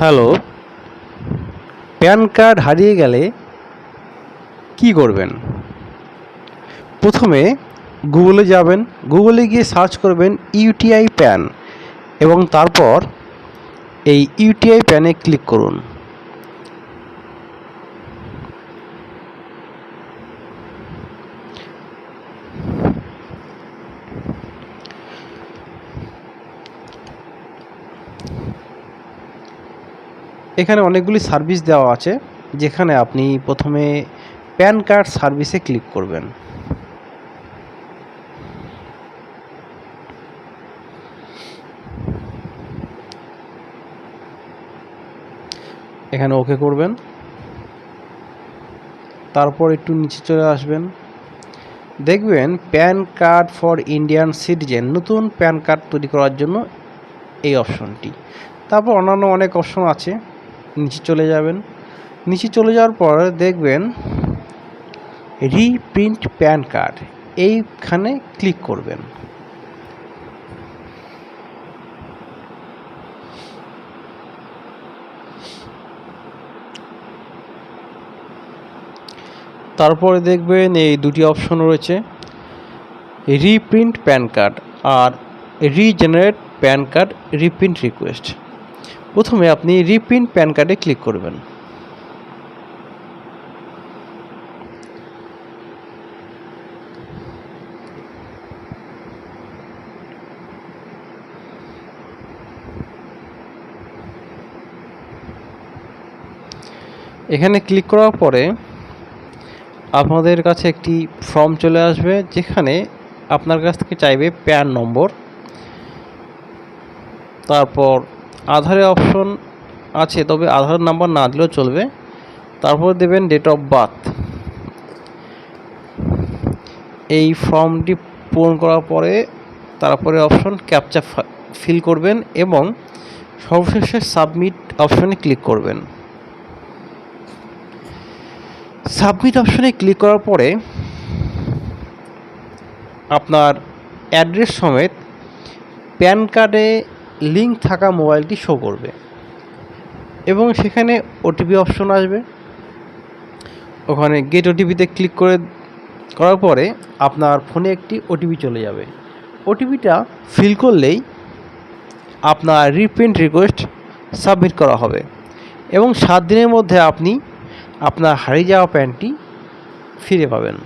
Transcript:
Hello, pan card হারিয়ে গেলে কি করবেন? প্রথমে গুগলে যাবেন, গুগলে গিয়ে সার্চ করবেন ইউটিআই প্যান এবং তারপর এই ইউটিআই প্যানে ক্লিক করুন। এখানে অনেকগুলি সার্ভিস দেওয়া আছে, যেখানে আপনি প্রথমে প্যান কার্ড সার্ভিসে ক্লিক করবেন। এখানে ওকে করবেন, তারপর একটু নিচে চলে আসবেন, দেখবেন pan card for Indian citizen, নতুন প্যান কার্ড তৈরি করার জন্য এই অপশনটি। তারপর অন্যান্য অনেক অপশন আছে, নিচে চলে যাবেন। নিচে চলে যাওয়ার পর দেখবেন রিপ্রিন্ট প্যান কার্ড, এইখানে ক্লিক করবেন। তারপরে দেখবেন এই দুটি অপশন রয়েছে, রিপ্রিন্ট প্যান কার্ড আর regenerate PAN card reprint request. প্রথমে আপনি রিপ্রিন্ট প্যান কার্ডে ক্লিক করবেন। এখানে ক্লিক করার পরে আপনাদের কাছে একটি ফর্ম চলে আসবে, যেখানে আপনার কাছ থেকে চাইবে প্যান নম্বর, তারপর আধারের অপশন আছে, তবে আধার নাম্বার না দিলেও চলবে। তারপর দেবেন ডেট অফ বার্থ। এই ফর্মটি পূরণ করার পরে তারপরে অপশন ক্যাপচা ফিল করবেন এবং সর্বশেষে সাবমিট অপশনে ক্লিক করবেন। সাবমিট অপশনে ক্লিক করার পরে আপনার অ্যাড্রেস সমেত প্যান কার্ডে লিঙ্ক থাকা মোবাইলটি শো করবে এবং সেখানে ওটিপি অপশন আসবে। ওখানে গেট ওটিপিতে ক্লিক করার পরে আপনার ফোনে একটি ওটিপি চলে যাবে। ওটিপিটা ফিল করলেই আপনার রিপ্রিন্ট রিকোয়েস্ট সাবমিট করা হবে এবং 7 দিনের মধ্যে আপনি আপনার হারিয়ে যাওয়া প্যানটি ফিরে পাবেন।